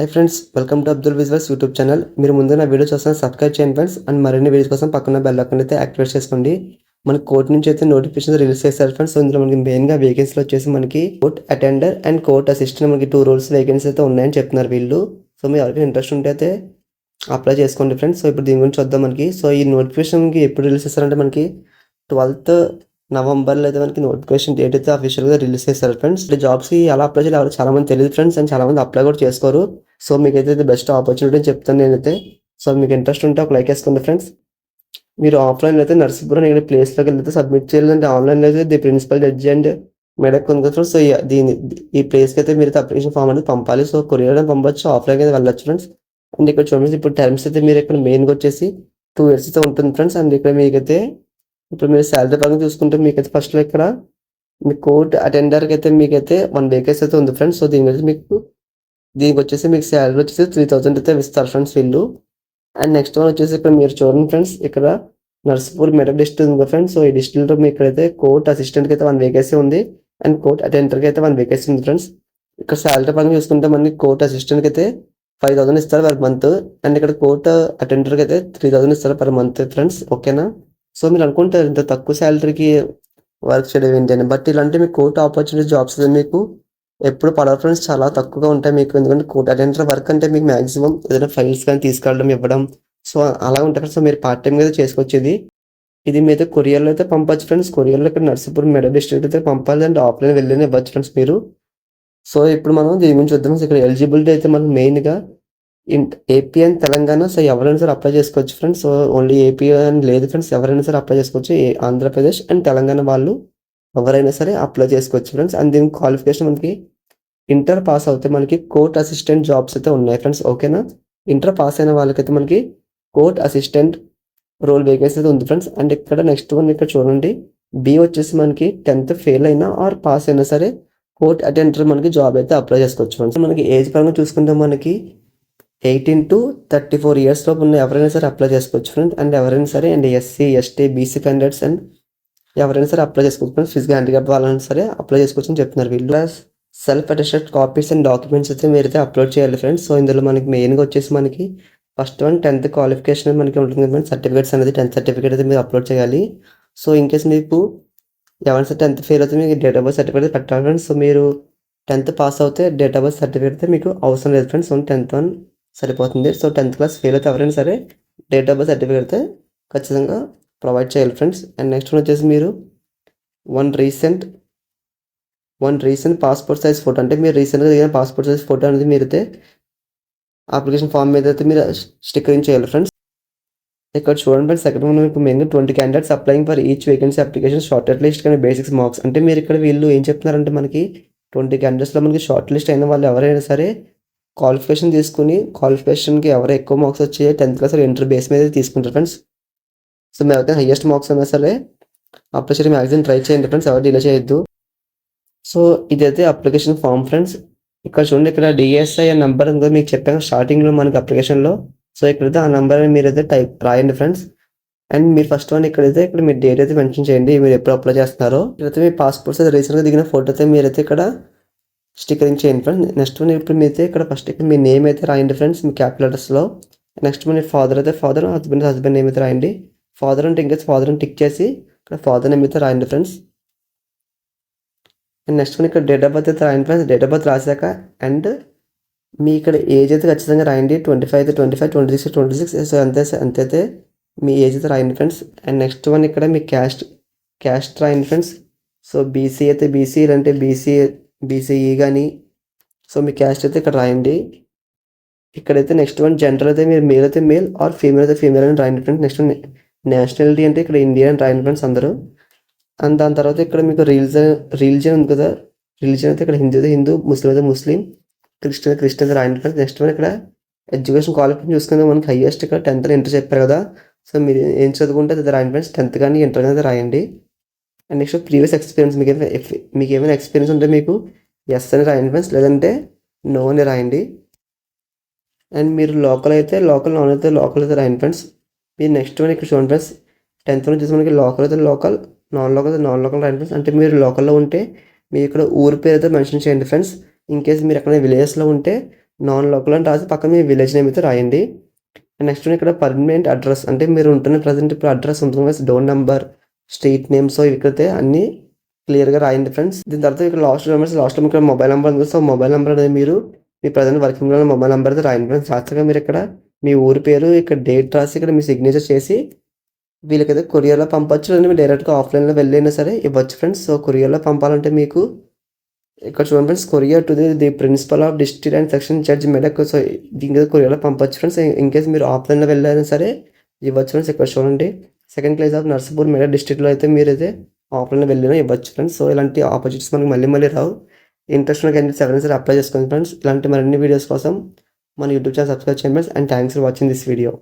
Hi friends, welcome to Abdul visuals YouTube channel. మీరు ముందు నా వీడియో చూస్తాను, సబ్స్క్రైబ్ చేయండి ఫ్రెండ్స్. అండ్ మరిన్ని వీడియోస్ కోసం పక్కన బెల్ ఐకాన్ అయితే యాక్టివేట్ చేసుకోండి. మనకి కోర్ట్ నుంచి అయితే నోటిఫికేషన్ రిలీజ్ చేస్తారు ఫ్రెండ్స్. ఇందులో మనకి మెయిన్గా వేకెన్సీలు వచ్చేసి మనకి court attender and court assistant మనకి 2 రోల్స్ వేకెన్సీ అయితే ఉన్నాయని చెప్తున్నారు వీళ్ళు. సో మీరు ఎవరికి ఇంట్రెస్ట్ ఉంటే అయితే అప్లై చేసుకోండి ఫ్రెండ్స్. సో ఇప్పుడు దీని గురించి వద్దాం మనకి. సో ఈ నోటిఫికేషన్కి ఎప్పుడు రిలీజ్ చేస్తారంటే మనకి 12th నవంబర్లో అయితే మనకి నోటిఫికేషన్ డేట్ అయితే అఫీషియల్గా రిలీజ్ చేస్తారు ఫ్రెండ్స్. ఈ జాబ్స్కి ఎలా అప్లై చేయాలి ఎవరు చాలా మంది తెలియదు ఫ్రెండ్స్, అండ్ చాలా మంది అప్లై కూడా చేసుకోరు. సో మీకైతే బెస్ట్ ఆపర్చునిటీ అని చెప్తాను నేనైతే. సో మీకు ఇంట్రెస్ట్ ఉంటే ఒక లైక్ వేసుకోండి ఫ్రెండ్స్. మీరు ఆఫ్లైన్లో అయితే నర్సీపురం ఇక్కడ ప్లేస్లోకి వెళ్తే సబ్మిట్ చేయాలంటే ఆన్లైన్లో అయితే the principal judge and Medak ఉంది కదా ఫ్రెండ్స్. సో ఈ ప్లేస్కి అయితే మీరు అప్లికేషన్ ఫామ్ అనేది పంపాలి. సో కొరియర్ పంపచ్చు, ఆఫ్లైన్ అయితే వెళ్ళచ్చు ఫ్రెండ్స్. అండ్ ఇక్కడ చూడండి, ఇప్పుడు టర్మ్స్ అయితే మీరు ఇక్కడ మెయిన్గా వచ్చేసి 2 years అయితే ఉంటుంది ఫ్రెండ్స్. అండ్ ఇక్కడ మీకైతే ఇప్పుడు మీరు శాలరీ పరంగా చూసుకుంటే మీకైతే ఫస్ట్లో ఇక్కడ మీ కోర్ట్ అటెండర్కి అయితే మీకైతే 1 వేకెన్సీ అయితే ఉంది ఫ్రెండ్స్. సో దీనికి వచ్చేసి మీకు శాలరీ వచ్చేసి 3000 అయితే ఇస్తారు ఫ్రెండ్స్ వీళ్ళు. అండ్ నెక్స్ట్ వన్ వచ్చేసి ఇక్కడ మీరు చూడండి ఫ్రెండ్స్, ఇక్కడ నర్సపూర్ మెదక్ డిస్ట్రిక్ట్ ఉంది ఫ్రెండ్స్. సో ఈ డిస్ట్రిక్ట్లో మీకు ఇక్కడైతే కోర్ట్ అసిస్టెంట్కి అయితే 1 వేకెన్సీ ఉంది అండ్ కోర్ట్ అటెండర్కి అయితే 1 వేకెన్సీ ఉంది ఫ్రెండ్స్. ఇక్కడ శాలరీ పరంగా చూసుకుంటే మనకి కోర్ట్ అసిస్టెంట్కి అయితే 5000 ఇస్తారు పర్ మంత్ అండ్ ఇక్కడ కోర్ట్ అటెండర్కి అయితే 3000 ఇస్తారు పర్ మంత్ ఫ్రెండ్స్. ఓకేనా? సో మీరు అనుకుంటారు ఇంత తక్కువ శాలరీకి వర్క్ చేయడం ఏంటి అని, బట్ ఇలాంటి మీకు కోర్ట్ ఆపర్చునిటీ జాబ్స్ మీకు ఎప్పుడు పడవ ఫ్రెండ్స్, చాలా తక్కువగా ఉంటాయి మీకు. ఎందుకంటే కోర్ట్ అటెండర్ వర్క్ అంటే మీకు మాక్సిమం ఏదైనా ఫైల్స్ కానీ తీసుకెళ్ళడం ఇవ్వడం, సో అలా ఉంటుంది ఫ్రెండ్స్. సో మీరు పార్ట్ టైం అయితే చేసుకోవచ్చు. ఇది మీద కొరియర్లో అయితే పంపచ్చు ఫ్రెండ్స్. కొరియర్లో ఇక్కడ నర్సీపురం మెదక్ డిస్ట్రిక్ట్ అయితే పంపాలి అండ్ ఆఫ్లైన్ వెళ్ళని ఇవ్వచ్చు ఫ్రెండ్స్ మీరు. సో ఇప్పుడు మనం దీని గురించి చూద్దాం. ఇక్కడ ఎలిజిబిలిటీ అయితే మనం మెయిన్గా ఏపీ అండ్ తెలంగాణ, సో ఎవరైనా సరే అప్లై చేసుకోవచ్చు ఫ్రెండ్స్. సో ఓన్లీ ఏపీ అని లేదు ఫ్రెండ్స్, ఎవరైనా సరే అప్లై చేసుకోవచ్చు. ఆంధ్రప్రదేశ్ అండ్ తెలంగాణ వాళ్ళు ఎవరైనా సరే అప్లై చేసుకోవచ్చు ఫ్రెండ్స్. అండ్ దీని క్వాలిఫికేషన్ మనకి ఇంటర్ పాస్ అవుతే మనకి కోర్ట్ అసిస్టెంట్ జాబ్స్ అయితే ఉన్నాయి ఫ్రెండ్స్. ఓకేనా? ఇంటర్ పాస్ అయిన వాళ్ళకైతే మనకి కోర్ట్ అసిస్టెంట్ రోల్ వేకెన్సీ అయితే ఉంది ఫ్రెండ్స్. అండ్ ఇక్కడ నెక్స్ట్ వన్ ఇక్కడ చూడండి, బి వచ్చేసి మనకి 10th ఫెయిల్ అయినా ఆర్ పాస్ అయినా సరే కోర్ట్ అటెండర్ మనకి జాబ్ అయితే అప్లై చేసుకోవచ్చు ఫ్రెండ్స్. మనకి ఏజ్ పరంగా చూసుకుంటే మనకి 18 to 34 years లోపు ఉన్న ఎవరైనా సరే అప్లై చేసుకోవచ్చు ఫ్రెండ్స్. అండ్ ఎవరైనా సరే and SC ST BC candidates and ఎవరైనా సరే అప్లై చేసుకోవచ్చు ఫ్రెండ్స్. ఫిజికల్ హ్యాండిక్యాప్ వాళ్ళని సరే అప్లై చేసుకోవచ్చు అని చెప్తున్నారు వీళ్ళు. Plus self attested copies and documents అయితే మీరైతే అప్లోడ్ చేయాలి ఫ్రెండ్స్. సో ఇందులో మనకి మెయిన్గా వచ్చేసి మనకి ఫస్ట్ వన్ 10th క్వాలిఫికేషన్ మనకి ఉంటుంది ఫ్రెండ్స్. సర్టిఫికేట్స్ అనేది 10th సర్టిఫికేట్ అయితే మీరు అప్లోడ్ చేయాలి. సో ఇన్ కేసు మీకు ఎవరైనా సరే 10th ఫెయిల్ అయితే మీకు డేట్ ఆఫ్ బర్త్ సర్టిఫికేట్ పెట్టాలి ఫ్రెండ్స్. సో మీరు 10th పాస్ అవుతే డేట్ ఆఫ్ బర్త్ సర్టిఫికేట్ అయితే మీకు అవసరం లేదు ఫ్రెండ్స్. ఓన్లీ 10th వన్ సరిపోతుంది. సో 10th క్లాస్ ఫెయిల్ అయితే ఎవరైనా సరే డేట్ ఆఫ్ బర్త్ సర్టిఫికేట్ అయితే ఖచ్చితంగా ప్రొవైడ్ చేయాలి ఫ్రెండ్స్. అండ్ నెక్స్ట్ వన్ వచ్చేసి మీరు one recent passport size photo, అంటే మీరు రీసెంట్గా దిగిన పాస్పోర్ట్ సైజ్ ఫోటో అనేది మీరైతే అప్లికేషన్ ఫామ్ మీద అయితే మీరు స్టిక్కరింగ్ చేయాలి ఫ్రెండ్స్. ఇక్కడ చూడండి ఫ్రెండ్స్, సెకండ్ వన్ మీకు మెయిన్గా 20 candidates applying for each vacancy application short list కానీ బేసిక్స్ మార్క్స్. అంటే మీరు ఇక్కడ వీళ్ళు ఏం చెప్తున్నారంటే మనకి 20 candidatesలో మనకి షార్ట్ లిస్ట్ అయిన వాళ్ళు ఎవరైనా సరే క్వాలిఫికేషన్ తీసుకుని క్వాలిఫికేషన్కి ఎవరు ఎక్కువ మార్క్స్ వచ్చాయో 10th క్లాస్ ఇంటర్ బేస్ మీద తీసుకుంటారు ఫ్రెండ్స్. సో మీరు అయితే హైయెస్ట్ మార్క్స్ అయినా సరే అప్లై చేయడం మ్యాక్సిమం ట్రై చేయండి ఫ్రెండ్స్, ఎవరు డిలే చేయొద్దు. సో ఇదైతే అప్లికేషన్ ఫామ్ ఫ్రెండ్స్. ఇక్కడ చూడండి, ఇక్కడ డిఎస్ఐ నెంబర్ ఉందో మీకు చెప్పాను స్టార్టింగ్లో మనకి అప్లికేషన్లో. సో ఇక్కడైతే ఆ నెంబర్ మీరైతే రాయండి ఫ్రెండ్స్. అండ్ మీరు ఫస్ట్ వన్ ఇక్కడైతే ఇక్కడ మీ డేట్ అయితే మెన్షన్ చేయండి, మీరు ఎప్పుడు అప్లై చేస్తున్నారో. ఇక్కడైతే మీ పాస్పోర్ట్స్ అయితే రీసెంట్గా దిగిన ఫోటో అయితే మీరైతే ఇక్కడ స్టిక్కరింగ్ చేయండి ఫ్రెండ్స్. నెక్స్ట్ వన్ ఇప్పుడు మీరైతే ఇక్కడ ఫస్ట్ ఇక్కడ మీ నేమ్ అయితే రాయండి ఫ్రెండ్స్, మీ క్యాపిటల్ లెటర్స్లో. నెక్స్ట్ మీ ఫాదర్ అయితే ఫాదర్, హస్బెండ్ నేమ్ అయితే రాయండి. ఫాదర్ అంటే ఇంకా ఫాదర్ అని టిక్ చేసి ఇక్కడ ఫాదర్ నేమ్ అయితే రాయండి ఫ్రెండ్స్. అండ్ నెక్స్ట్ వన్ ఇక్కడ డేట్ ఆఫ్ బర్త్ అయితే రాయండి ఫ్రెండ్స్. డేట్ ఆఫ్ బర్త్ రాశాక అండ్ మీ ఇక్కడ ఏజ్ అయితే ఖచ్చితంగా రాయండి. 25 అయితే 25, 26 26. సో అంతైతే మీ ఏజ్ అయితే రాయండి ఫ్రెండ్స్. అండ్ నెక్స్ట్ వన్ ఇక్కడ మీ క్యాస్ట్ రాయండి ఫ్రెండ్స్. సో బీసీ అయితే బీసీ, అంటే బీసీఈ కానీ. సో మీ క్యాస్ట్ అయితే ఇక్కడ రాయండి. ఇక్కడైతే నెక్స్ట్ వన్ జెండర్ అయితే మీరు మేల్ అయితే మేల్ ఆర్ ఫీమేల్ అయితే ఫీమేల్ అని రాయండి ఫ్రెండ్స్. నెక్స్ట్ వన్ నేషనాలిటీ అంటే ఇక్కడ ఇండియన్ అని రాయండి ఫ్రెండ్స్ అందరూ. అండ్ దాని తర్వాత ఇక్కడ మీకు రిలీజన్ ఉంది కదా, రిలీజన్ అయితే ఇక్కడ హిందూ అయితే హిందూ, ముస్లిం అయితే ముస్లిం, క్రిస్టియన్ అయితే రాయండి ఫ్రెండ్స్. నెక్స్ట్ వన్ ఇక్కడ ఎడ్యుకేషన్ క్వాలిఫికేషన్ చూసుకుంటే మనకి హైయెస్ట్ ఇక్కడ 10th ఇంటర్ చెప్పారు కదా. సో మీరు ఏం చదువుకుంటే అది రాయండి ఫ్రెండ్స్, 10th కానీ ఇంటర్ కానీ రాయండి. అండ్ నెక్స్ట్ ప్రీవియస్ ఎక్స్పీరియన్స్, మీకు ఏమైనా ఎక్స్పీరియన్స్ ఉంటే మీకు ఎస్ అని రాయండి ఫ్రెండ్స్, లేదంటే నో అని రాయండి. అండ్ మీరు లోకల్ అయితే లోకల్, నాన్ అయితే లోకల్ అయితే రాయండి ఫ్రెండ్స్. మీరు నెక్స్ట్ వన్ ఇక్కడ చూడండి ఫ్రెండ్స్, 10th వన్ వచ్చేసి మనకి లోకల్ అయితే లోకల్, నాన్ లోకల్ అయితే నాన్ లోకల్ రాయండి ఫ్రెండ్స్. అంటే మీరు లోకల్లో ఉంటే మీ ఇక్కడ ఊరి పేరు అయితే మెన్షన్ చేయండి ఫ్రెండ్స్. ఇన్ కేస్ మీరు ఎక్కడ విలేజెస్లో ఉంటే నాన్ లోకల్ అని రాసి పక్కన మీ విలేజ్ నేమ్ అయితే రాయండి. నెక్స్ట్ ఇక్కడ పర్మనెంట్ అడ్రస్ అంటే మీరు ఉంటున్న ప్రజెంట్ ఇప్పుడు అడ్రస్ ఉంటుంది, door number, street name. So ఇక్కడైతే అన్నీ క్లియర్‌గా రాయండి ఫ్రెండ్స్. దీని తర్వాత ఇక్కడ లాస్ట్‌లో ఇక్కడ మొబైల్ నెంబర్ ఉంది. సో మొబైల్ నెంబర్ అనేది మీరు మీ ప్రజెంట్ వర్కింగ్‌లో ఉన్న మొబైల్ నెంబర్ అయితే రాయండి ఫ్రెండ్స్. లాస్ట్‌గా మీరు ఇక్కడ మీ ఊరి పేరు, ఇక్కడ డేట్ రాసి ఇక్కడ మీ సిగ్నేచర్ చేసి వీళ్ళకైతే కొరియర్‌లో పంపొచ్చు. లేదంటే మీరు డైరెక్ట్‌గా ఆఫ్‌లైన్‌లో వెళ్ళైనా సరే ఇవ్వచ్చు ఫ్రెండ్స్. సో కొరియర్‌లో పంపాలంటే మీకు ఇక్కడ చూడండి friends, courier to the principal of district and section judge Medak. So దీనికి కొరియర్‌లో పంపొచ్చు ఫ్రెండ్స్. ఇన్‌కేస్ మీరు ఆఫ్‌లైన్‌లో వెళ్ళైనా సరే ఇవ్వచ్చు ఫ్రెండ్స్. ఇక్కడ చూడండి, second class of Narsapur Medak డిస్ట్రిక్ట్‌లో అయితే మీరైతే ఆఫ్‌లైన్‌లో వెళ్ళినా ఇవ్వచ్చు ఫ్రెండ్స్. సో ఇలాంటి ఆపర్చునిటీస్ మనకు మళ్ళీ రావు. ఇంట్రెస్ట్ ఉన్న క్యాండిడేట్స్ ఎవరైనా సరే అప్లై చేసుకోండి ఫ్రెండ్స్. ఇలాంటి మరిన్ని వీడియోస్ కోసం మన యూట్యూబ్ ఛానల్ సబ్స్క్రైబ్ చేయండి friends. And thanks for watching this video.